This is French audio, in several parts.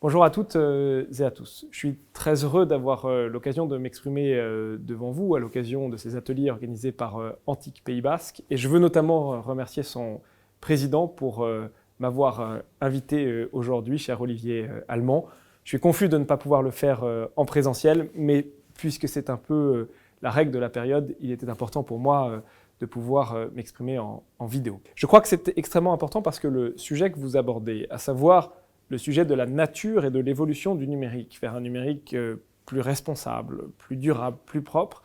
Bonjour à toutes et à tous. Je suis très heureux d'avoir l'occasion de m'exprimer devant vous à l'occasion de ces ateliers organisés par Antique Pays Basque. Et je veux notamment remercier son président pour m'avoir invité aujourd'hui, cher Olivier Allemand. Je suis confus de ne pas pouvoir le faire en présentiel, mais puisque c'est un peu la règle de la période, il était important pour moi de pouvoir m'exprimer en vidéo. Je crois que c'est extrêmement important parce que le sujet que vous abordez, à savoir le sujet de la nature et de l'évolution du numérique, vers un numérique plus responsable, plus durable, plus propre,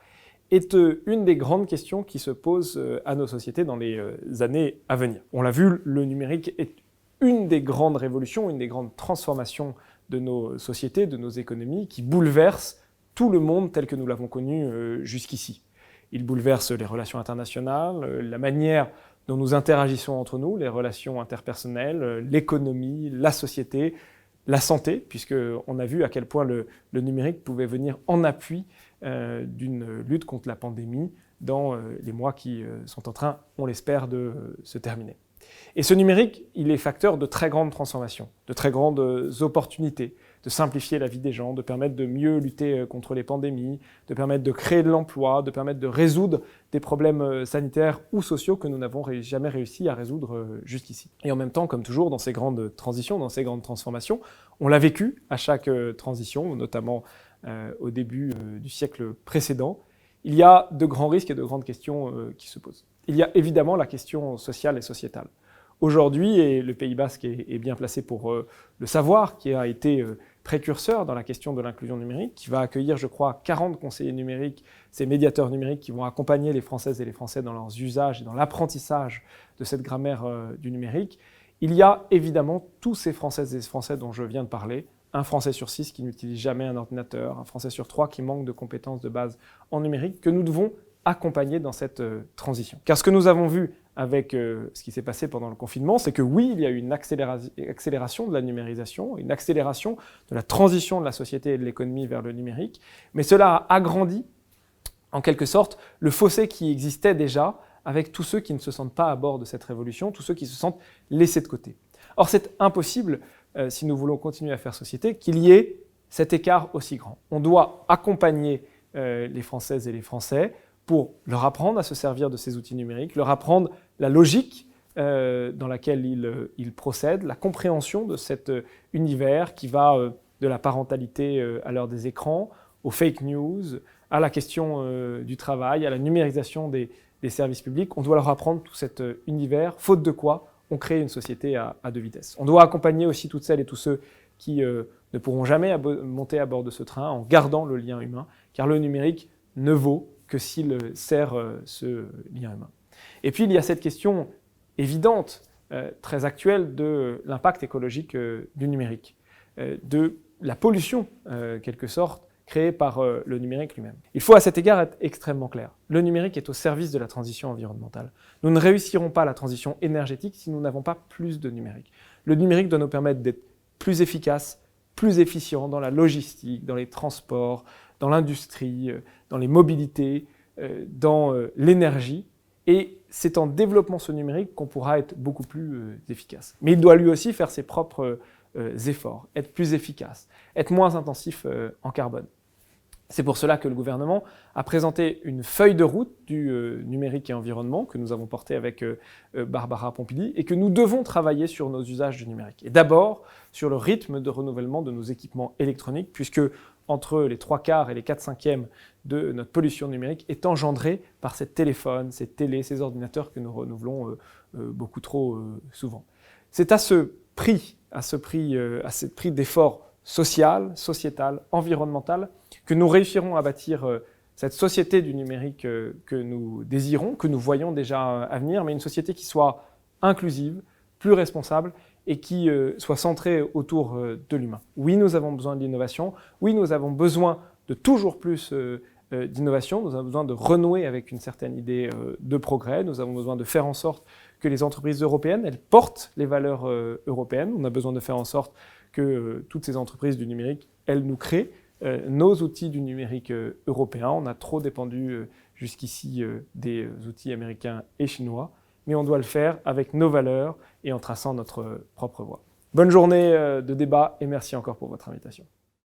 est une des grandes questions qui se posent à nos sociétés dans les années à venir. On l'a vu, le numérique est une des grandes révolutions, une des grandes transformations de nos sociétés, de nos économies, qui bouleverse tout le monde tel que nous l'avons connu jusqu'ici. Il bouleverse les relations internationales, la manière dont nous interagissons entre nous, les relations interpersonnelles, l'économie, la société, la santé, puisqu'on a vu à quel point le numérique pouvait venir en appui d'une lutte contre la pandémie dans les mois qui sont en train, on l'espère, de se terminer. Et ce numérique, il est facteur de très grandes transformations, de très grandes opportunités, de simplifier la vie des gens, de permettre de mieux lutter contre les pandémies, de permettre de créer de l'emploi, de permettre de résoudre des problèmes sanitaires ou sociaux que nous n'avons jamais réussi à résoudre jusqu'ici. Et en même temps, comme toujours, dans ces grandes transitions, dans ces grandes transformations, on l'a vécu à chaque transition, notamment au début du siècle précédent, il y a de grands risques et de grandes questions qui se posent. Il y a évidemment la question sociale et sociétale. Aujourd'hui, et le Pays Basque est bien placé pour le savoir, qui a été précurseur dans la question de l'inclusion numérique, qui va accueillir, je crois, 40 conseillers numériques, ces médiateurs numériques qui vont accompagner les Françaises et les Français dans leurs usages et dans l'apprentissage de cette grammaire du numérique. Il y a évidemment tous ces Françaises et ces Français dont je viens de parler, un Français sur 6 qui n'utilise jamais un ordinateur, un Français sur 3 qui manque de compétences de base en numérique, que nous devons accompagner dans cette transition. Car ce que nous avons vu avec ce qui s'est passé pendant le confinement, c'est que oui, il y a eu une accélération de la numérisation, une accélération de la transition de la société et de l'économie vers le numérique, mais cela a agrandi, en quelque sorte, le fossé qui existait déjà avec tous ceux qui ne se sentent pas à bord de cette révolution, tous ceux qui se sentent laissés de côté. Or, c'est impossible, si nous voulons continuer à faire société, qu'il y ait cet écart aussi grand. On doit accompagner les Françaises et les Français pour leur apprendre à se servir de ces outils numériques, leur apprendre la logique dans laquelle ils procèdent, la compréhension de cet univers qui va de la parentalité à l'heure des écrans, aux fake news, à la question du travail, à la numérisation des services publics. On doit leur apprendre tout cet univers, faute de quoi on crée une société à deux vitesses. On doit accompagner aussi toutes celles et tous ceux qui ne pourront jamais monter à bord de ce train en gardant le lien humain, car le numérique ne vaut que s'il sert ce lien humain. Et puis il y a cette question évidente, très actuelle, de l'impact écologique du numérique, de la pollution, quelque sorte, créée par le numérique lui-même. Il faut à cet égard être extrêmement clair. Le numérique est au service de la transition environnementale. Nous ne réussirons pas la transition énergétique si nous n'avons pas plus de numérique. Le numérique doit nous permettre d'être plus efficaces, plus efficients dans la logistique, dans les transports, dans l'industrie, dans les mobilités, dans l'énergie. Et c'est en développant ce numérique qu'on pourra être beaucoup plus efficace. Mais il doit lui aussi faire ses propres efforts, être plus efficace, être moins intensif en carbone. C'est pour cela que le gouvernement a présenté une feuille de route du numérique et environnement que nous avons portée avec Barbara Pompili et que nous devons travailler sur nos usages du numérique. Et d'abord sur le rythme de renouvellement de nos équipements électroniques, puisque entre les 3/4 et les 4/5 de notre pollution numérique est engendrée par ces téléphones, ces télés, ces ordinateurs que nous renouvelons beaucoup trop souvent. C'est à ce prix d'effort social, sociétal, environnemental, que nous réussirons à bâtir cette société du numérique que nous désirons, que nous voyons déjà à venir, mais une société qui soit inclusive, plus responsable et qui soit centrée autour de l'humain. Oui, nous avons besoin d'innovation, oui, nous avons besoin de toujours plus d'innovation, nous avons besoin de renouer avec une certaine idée de progrès, nous avons besoin de faire en sorte que les entreprises européennes, elles portent les valeurs européennes, on a besoin de faire en sorte que toutes ces entreprises du numérique, elles nous créent nos outils du numérique européen. On a trop dépendu jusqu'ici des outils américains et chinois, mais on doit le faire avec nos valeurs et en traçant notre propre voie. Bonne journée de débat et merci encore pour votre invitation.